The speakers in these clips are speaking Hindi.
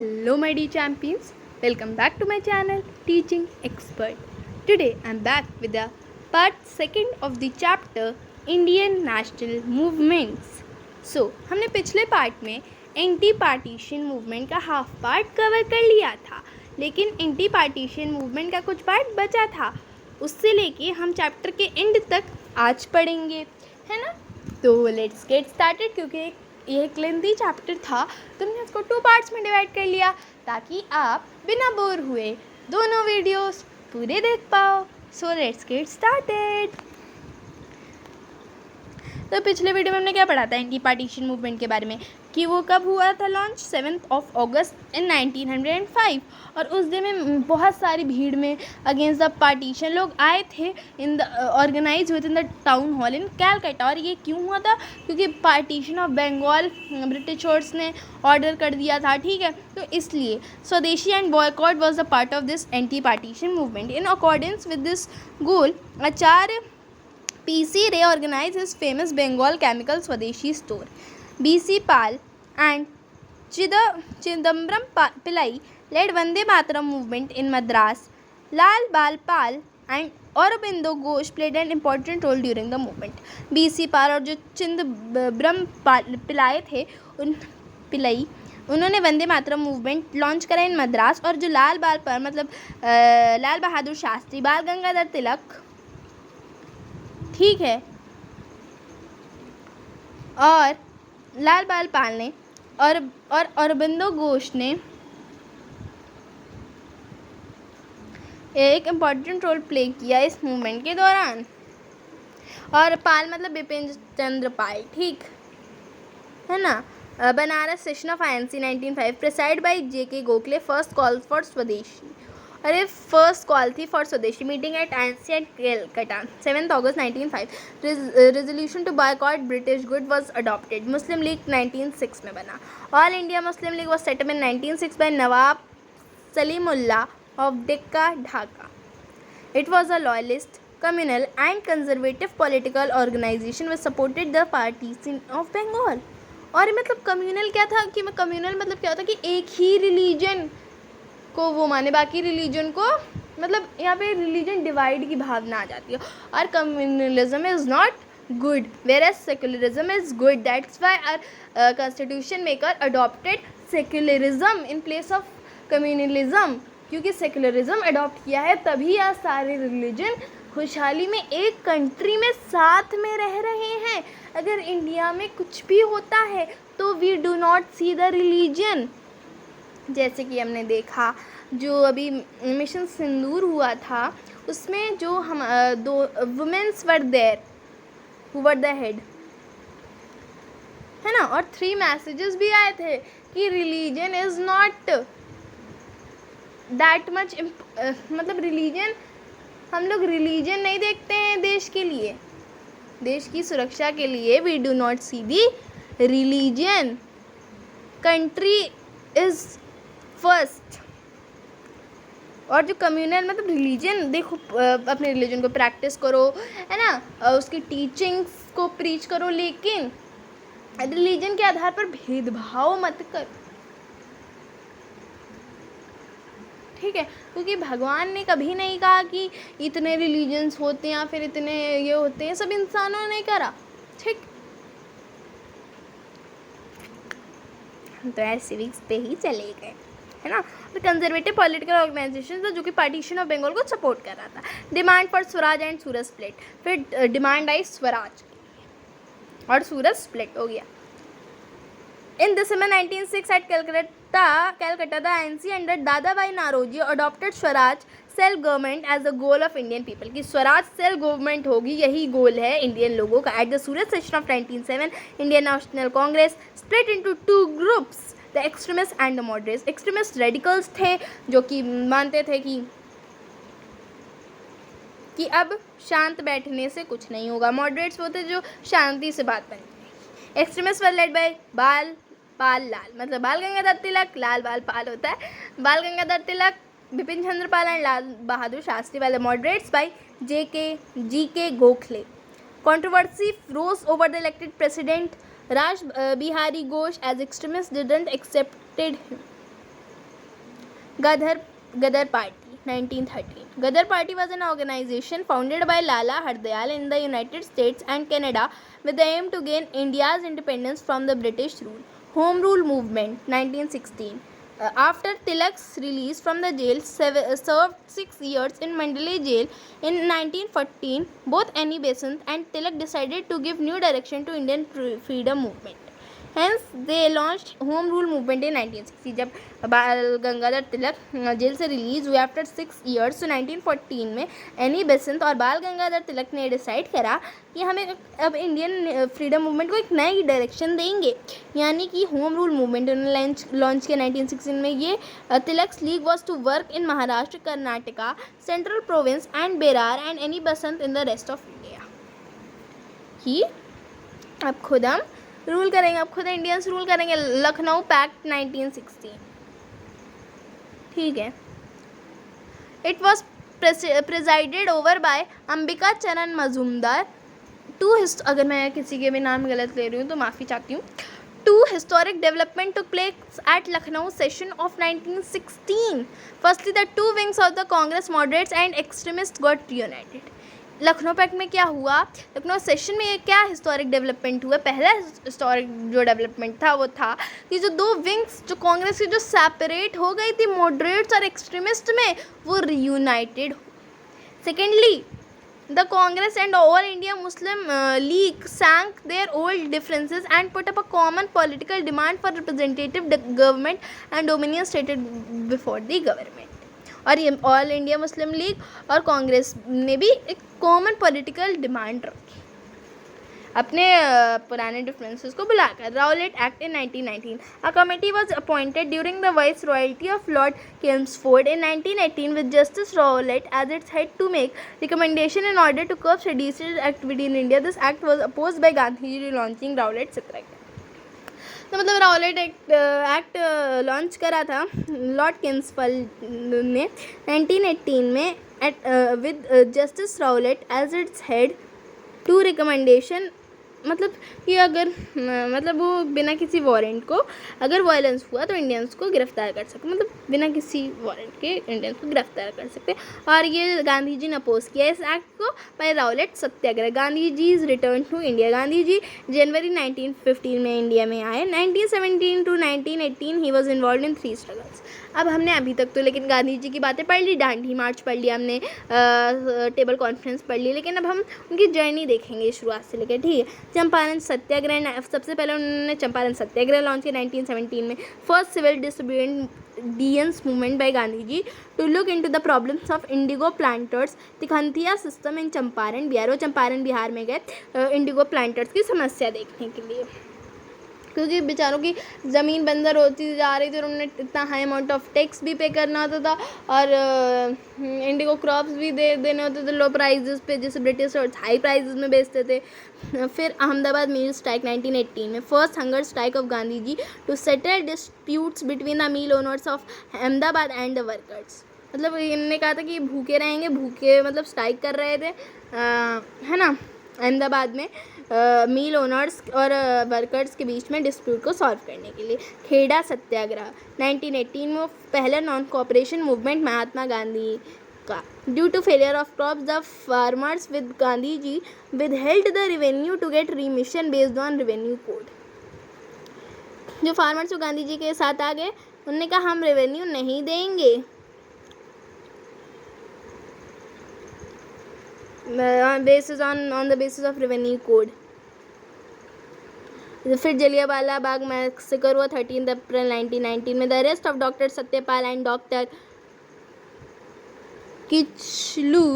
Hello my dear champions, welcome back to my channel Teaching Expert. Today I am back with the part 2nd of the chapter Indian National Movements. हमने पिछले पार्ट में एंटी पार्टीशन मूवमेंट का हाफ पार्ट कवर कर लिया था, लेकिन एंटी पार्टीशन मूवमेंट का कुछ पार्ट बचा था, उससे लेके हम चैप्टर के एंड तक आज पढ़ेंगे, है ना। तो लेट्स गेट स्टार्टेड। क्योंकि ये एक लेंथी चैप्टर था तो हमने इसको 2 पार्ट्स में डिवाइड कर लिया ताकि आप बिना बोर हुए दोनों वीडियोस पूरे देख पाओ। So let's get started. तो पिछले वीडियो में हमने क्या पढ़ा था एंटी पार्टीशन मूवमेंट के बारे में, कि वो कब हुआ था लॉन्च 7 अगस्त इन 1905, और उस दिन में बहुत सारी भीड़ में अगेंस्ट द पार्टीशन लोग आए थे in the organise with in the town hall in Calcutta. और ये क्यों हुआ था? क्योंकि पार्टीशन ऑफ बंगाल ब्रिटिशर्स ने ऑर्डर कर दिया था, ठीक है। तो इसलिए swadeshi and boycott was the part of this anti partition movement. In accordance with this goal Acharya PC reorganized his famous Bengal chemical Swadeshi store. B.C. Pal and Chidambaram Pillai led Vande Mataram movement in Madras. Lal Bal Pal and Aurobindo Ghosh played an important role during the movement. B.C. Pal और जो चिदम्बरम पिलाई थे उन्होंने वंदे मातरम मूवमेंट लॉन्च करा इन मद्रास। और जो लाल बाल पर मतलब लाल बहादुर शास्त्री, बाल गंगाधर तिलक, ठीक है, और लाल बाल पाल ने और अरबिंदो घोष ने एक इम्पॉर्टेंट रोल प्ले किया इस मूवमेंट के दौरान। और पाल मतलब बिपिन चंद्र पाल, ठीक है ना। Banaras session of INC 1905 preside by JK Gokhale first call for swadeshi. अरे फर्स्ट कॉल थी for swadeshi meeting at INC at Calcutta 7 August 1905। Resolution to boycott British good was adopted. Muslim League 1906 में बना। All India Muslim League was set up in 1906 by Nawab Salimullah of Dacca Dhaka. It was a loyalist communal and conservative political organization which supported the parties of Bengal। और मतलब कम्युनल क्या था कि कम्युनल मतलब क्या होता कि एक ही रिलीजन को वो माने, बाकी रिलीजन को मतलब यहाँ पे रिलीजन डिवाइड की भावना आ जाती है। और communalism is not good whereas secularism is good. That's why our constitution maker adopted secularism in place of communalism. क्योंकि सेक्युलरिज्म अडॉप्ट किया है तभी आज सारे रिलीजन खुशहाली में एक कंट्री में साथ में रह रहे हैं। अगर इंडिया में कुछ भी होता है तो we do not see the religion. जैसे कि हमने देखा जो अभी मिशन सिंदूर हुआ था उसमें जो हम 2 womens were there who were the head, है ना। और 3 मैसेजेस भी आए थे कि religion is not that much मतलब रिलीजन, हम लोग रिलीजन नहीं देखते हैं देश के लिए, देश की सुरक्षा के लिए we do not see the religion. Country is first. और जो कम्युनल मतलब रिलीजन, देखो अपने रिलीजन को प्रैक्टिस करो, है ना, उसकी टीचिंग्स को प्रीच करो, लेकिन रिलीजन के आधार पर भेदभाव मत करो, ठीक है। क्योंकि भगवान ने कभी नहीं कहा कि इतने रिलीजन्स होते हैं या फिर इतने ये होते हैं, सब इंसानों ने करा, ठीक। हम तो यार सिविक्स पे ही चले गए, है ना। तो कंजर्वेटिव पॉलिटिकल ऑर्गेनाइजेशन था जो कि पार्टीशन ऑफ बंगाल को सपोर्ट कर रहा था। Demand for swaraj and Surat split, फिर डिमांड आई स्वराज और सूरत स्प्लिट हो गया। In December 1906 at Calcutta, the INC under Dadabhai Naoroji adopted swaraj self government as a goal of Indian people, कि स्वराज सेल्फ गवर्नमेंट होगी, यही गोल है इंडियन लोगों का। At the Surat session of 1907 Indian national Congress split into 2 groups, the extremist and the moderates. Extremist radicals थे जो कि मानते थे कि अब शांत बैठने से कुछ नहीं होगा। मॉडरेट्स वो थे जो शांति से बात बनी। एक्सट्रीमिस्ट वर लेड बाय बाल पाल लाल, मतलब बाल गंगाधर तिलक, लाल बाल पाल होता है, बाल गंगाधर तिलक, बिपिन चंद्र पाल एंड लाल बहादुर शास्त्री। वाले मॉडरेट्स बाय JK गोखले। Controversy rose over the elected president Raj Bihari Ghosh as extremist didn't accepted him. Gadar Party, 1913. Gadar Party was an organization founded by Lala Hardayal in the United States and Canada with the aim to gain India's independence from the British rule. Home Rule Movement, 1916. After Tilak's release from the jail, served 6 years in Mandalay jail. In 1914, both Annie Besant and Tilak decided to give new direction to Indian freedom movement. Hence, they launched Home Rule Movement in 1960. जब बाल गंगाधर तिलक जेल से रिलीज़ हुए आफ्टर 6 ईयर्स, तो 1914 में एनी बेसेंट और बाल गंगाधर तिलक ने डिसाइड करा कि हमें अब इंडियन फ्रीडम मूवमेंट को एक नई डायरेक्शन देंगे, यानी कि होम रूल मूवमेंट उन्होंने लॉन्च किया 1916 में. ये Tilak's league was to work in Maharashtra, Karnataka, central province and Berar and Annie Besant in the rest of India. कि अब खुद हम रूल करेंगे, अब खुद इंडियंस रूल करेंगे. लखनऊ पैक्ट 1916. ठीक है. It was presided over by Ambika Charan Majumdar. अगर मैं किसी के भी नाम गलत ले रही हूँ तो माफ़ी चाहती हूँ. 2 historic development took place at Lucknow session of 1916. Firstly, the 2 wings of the Congress, moderates and extremists, got reunited. Lucknow pact में क्या हुआ, लखनऊ सेशन में क्या हिस्टोरिक डेवलपमेंट हुआ. पहला हिस्टोरिक जो डेवलपमेंट था वो था कि जो 2 विंग्स जो कांग्रेस की जो सेपरेट हो गई थी मॉडरेट्स और एक्सट्रीमिस्ट में, वो reunited. Secondly, the Congress and all India Muslim league sank their old differences and put up a common political demand for representative government and dominion stated before the government. और ये ऑल इंडिया मुस्लिम लीग और कांग्रेस ने भी एक कॉमन पॉलिटिकल डिमांड रखी अपने पुराने डिफरेंसेस को बुलाकर. Rowlatt act in 1919. A committee was appointed during the viceroyalty of lord Chelmsford in 1918 with justice Rowlatt as its head to make recommendation in order to curb seditious activity in India. This act was opposed by Gandhi ji launching Rowlatt satyagraha. तो मतलब राउलेट एक्ट लॉन्च करा था लॉर्ड किम्सफोर्ड ने 1918 में with justice Rowlatt as its head to recommendation. मतलब कि अगर मतलब वो बिना किसी वारंट को अगर वायलेंस हुआ तो इंडियंस को गिरफ्तार कर सकते, मतलब बिना किसी वारंट के इंडियंस को गिरफ्तार कर सकते. और ये गांधी जी ने अपोज किया इस एक्ट को by Rowlatt satyagraha. Gandhi ji is return to India. Gandhi ji जनवरी 1915 में इंडिया में आए. 1917 to 1918 he was involve in 3 struggles. अब हमने अभी तक तो लेकिन गांधी जी की बातें पढ़ ली, दांडी मार्च पढ़ लिया हमने, टेबल कॉन्फ्रेंस पढ़ ली, लेकिन अब हम उनकी जर्नी देखेंगे शुरुआत से लेकर. ठीक है. चंपारण सत्याग्रह. सबसे पहले उन्होंने चंपारण सत्याग्रह लॉन्च किया 1917 में. First civil disobedience movement by Gandhi ji to look into the problems of indigo planters tinkathia system in Champaran Bihar. वो चंपारण बिहार में गए इंडिगो प्लांटर्स की समस्या देखने के लिए, क्योंकि बेचारों की ज़मीन बंजर होती जा रही थी और उन्हें इतना हाई अमाउंट ऑफ टैक्स भी पे करना होता था और इंडिगो क्रॉप्स भी देने होते थे लो प्राइजेस पे, जैसे ब्रिटिश और हाई प्राइजेस में बेचते थे. फिर अहमदाबाद मिल स्ट्राइक 1918 में. First hunger strike of Gandhi ji to settle disputes between the mill owners of Ahmedabad and the workers. मतलब इन्होंने कहा था कि भूखे रहेंगे, भूखे मतलब स्ट्राइक कर रहे थे है ना अहमदाबाद में मिल ओनर्स और वर्कर्स के बीच में डिस्प्यूट को सॉल्व करने के लिए. खेड़ा सत्याग्रह 1918 में पहला non cooperation movement Mahatma Gandhi का. Due to failure of crops the farmers with Gandhi ji withheld the revenue to get remission based on revenue code. जो फार्मर्स वो गांधी जी के साथ आ गए, उन्होंने कहा हम रेवेन्यू नहीं देंगे on the basis of revenue code. फिर जलियांवाला बाग मैसेकर हुआ 13 अप्रैल 1919 में. The arrest of doctor Satyapal and doctor Kitchlew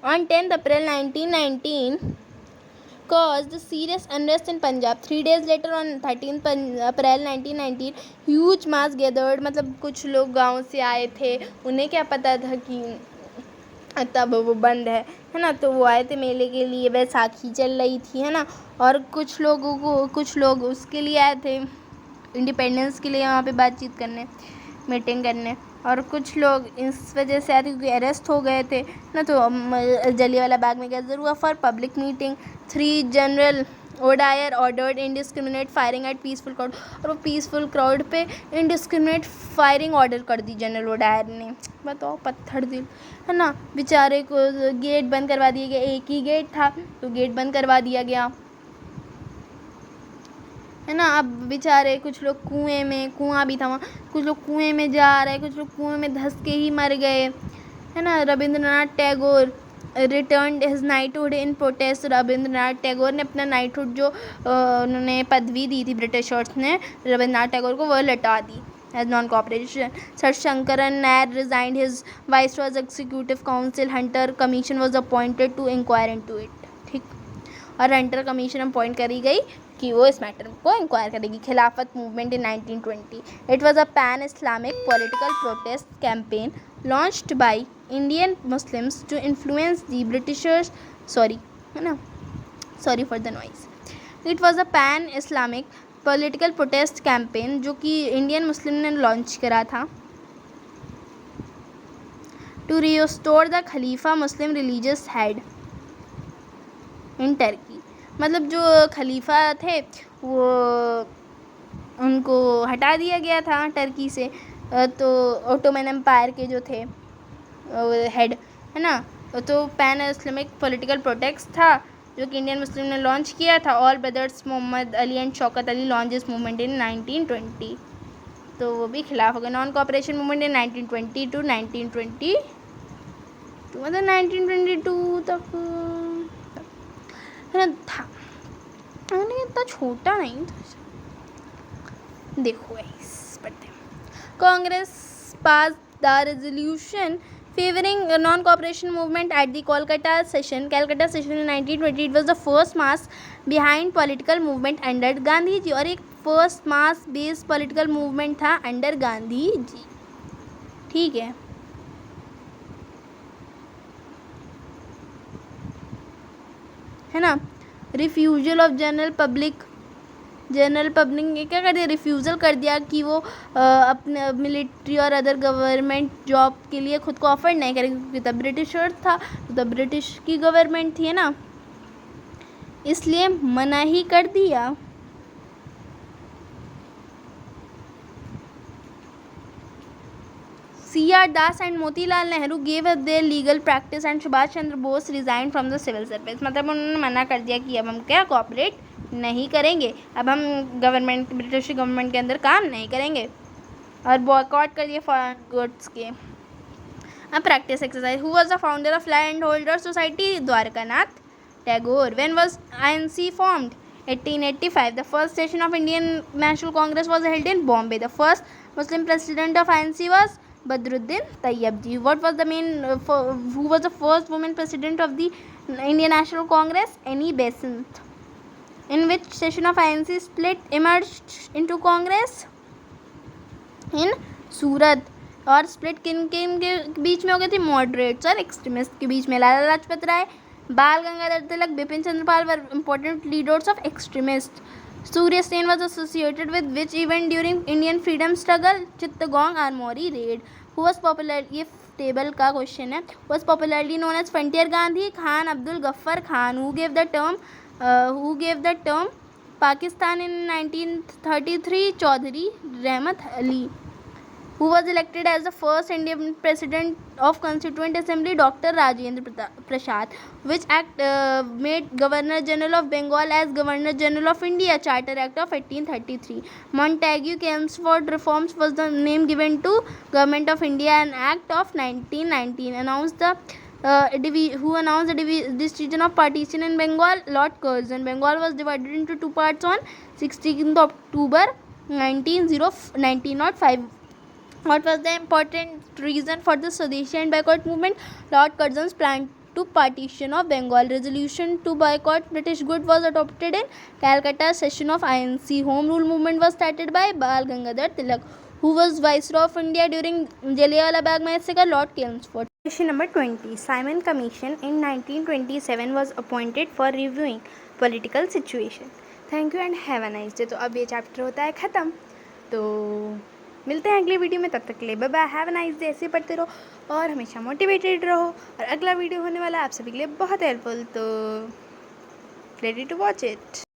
on 10th April 1919 caused serious unrest in Punjab. 3 days later on 13th April 1919 huge mass gathered. मतलब कुछ लोग गांव से आए थे, उन्हें क्या पता था कि तब वो बंद है ना, तो वो आए थे मेले के लिए. बैसाखी चल रही थी है ना, और कुछ लोग उसके लिए आए थे इंडिपेंडेंस के लिए वहाँ पे बातचीत करने, मीटिंग करने. और कुछ लोग इस वजह से आए थे क्योंकि अरेस्ट हो गए थे ना, तो जलियांवाला बाग में गैदर हुआ for public meeting. 3 general O'Dwyer ordered indiscriminate firing at peaceful crowd, और वो पीसफुल क्राउड पे इनडिस्क्रिमिनेट फायरिंग ऑर्डर कर दी जनरल ओडायर ने। बताओ, पत्थर दिल है ना। बेचारे को गेट बंद करवा दिया गया, एक ही गेट था तो गेट बंद करवा दिया गया, है ना। अब बेचारे कुछ लोग कुएं में, कुआं भी था वहाँ, कुछ लोग कुएं में जा रहे, कुछ लोग कुएं में धंस के ही मर गए, है ना। Rabindranath Tagore return his knighthood in protest. Rabindranath Tagore ने अपना नाइटहुड जो उन्होंने पदवी दी थी ब्रिटिशर्स ने रविंद्रनाथ टैगोर को, वह लौटा दी as non cooperation. Sir Sankaran Nair resigned his viceroy's executive council. Hunter commission was appointed to inquire into it, ठीक। और हंटर कमीशन अपॉइंट करी गई कि वो इस मैटर को इंक्वायर करेगी। Khilafat movement in 1920, it was a pan Islamic political protest campaign launched by Indian Muslims to influence the Britishers, sorry है ना, sorry for the noise. It was a pan Islamic political protest campaign जो कि इंडियन मुस्लिम ने लॉन्च करा था टू रिस्टोर द खलीफा Muslim religious head in Turkey. मतलब जो खलीफा थे वो उनको हटा दिया गया था टर्की से, तो ओटोमन एम्पायर के जो थे हेड, है ना। तो पैन इस्लामिक पॉलिटिकल प्रोटेस्ट था जो कि इंडियन मुस्लिम ने लॉन्च किया था। All brothers Mohammad Ali and Shaukat Ali launch this movement in 1920, तो वो भी खिलाफ हो गए। Non cooperation movement in 1920 to 1922, मतलब 1922 तक है ना था, इतना छोटा नहीं था। देखो गाइस, पढ़ते हैं। Congress pass the resolution favoring non-cooperation movement at the Calcutta session in 1920. It was the first mass behind political movement under Gandhi ji, और एक first mass based political movement था अंडर गांधी जी, ठीक है। है ना। रिफ्यूजल ऑफ जनरल पब्लिक ने क्या कर दिया, रिफ्यूज़ल कर दिया कि वो अपने मिलिट्री और अदर गवर्नमेंट जॉब के लिए खुद को ऑफर नहीं करेगी, क्योंकि तब ब्रिटिशर्स था, तो तब ब्रिटिश की गवर्नमेंट थी, है ना, इसलिए मना ही कर दिया। C.R. Das and Motilal Nehru gave up their legal practice and Subhash Chandra Bose resign from the civil service. मतलब उन्होंने मना कर दिया कि अब हम क्या कोऑपरेट नहीं करेंगे, अब हम गवर्नमेंट, ब्रिटिश गवर्नमेंट के अंदर काम नहीं करेंगे, और बॉयकॉट कर दिए फॉरेन गुड्स के। अब practice exercise. Who was the founder of land holder society? Dwarkanath Tagore. When was INC formed? 1885. The first session of Indian National Congress was held in Bombay. The first Muslim president of INC was Badruddin Tayyib. What was the who was the first woman president of the Indian National Congress? Annie Besant. In which session of INC split emerged into Congress? In सूरत। और स्प्लिट किन किन के बीच में हो गई थी? मॉडरेट्स और एक्सट्रीमिस्ट के बीच में। लाला Lajpat Rai, Bal Gangadhar Tilak, Bipin Chandrapal were important leaders of extremist. Surya Sen was associated with which event during Indian freedom struggle? Chittagong armoury raid. Who was popular, ये टेबल का क्वेश्चन है, was popularly known as frontier Gandhi? Khan Abdul Ghaffar Khan. Who gave the term Pakistan in 1933? Chaudhry Rahmat Ali. Who was elected as the first Indian president of Constituent Assembly? Dr. Rajendra Prasad. Which act made Governor General of Bengal as Governor General of India? Charter Act of 1833. Montagu Chelmsford Reforms was the name given to Government of India, an act of 1919. Who announced the decision of partition in Bengal? Lord Curzon. Bengal was divided into two parts on 16th October 1905. What was the important reason for the Swadeshi and boycott movement? Lord Curzon's plan to partition of Bengal. Resolution to boycott British goods was adopted in Calcutta session of INC. Home rule movement was started by Bal Gangadhar Tilak. Who was Viceroy of India during Jallianwala Bagh massacre? Lord Chelmsford. Question number 20. Simon Commission in 1927 was appointed for reviewing political situation. Thank you and have a nice day. तो अब ये चैप्टर होता है ख़त्म, तो मिलते हैं अगले वीडियो में। तब तक के लिए bye bye, have a nice day. ऐसे पढ़ते रहो और हमेशा मोटिवेटेड रहो, और अगला वीडियो होने वाला है आप सभी के लिए बहुत हेल्पफुल, तो रेडी टू वॉच इट।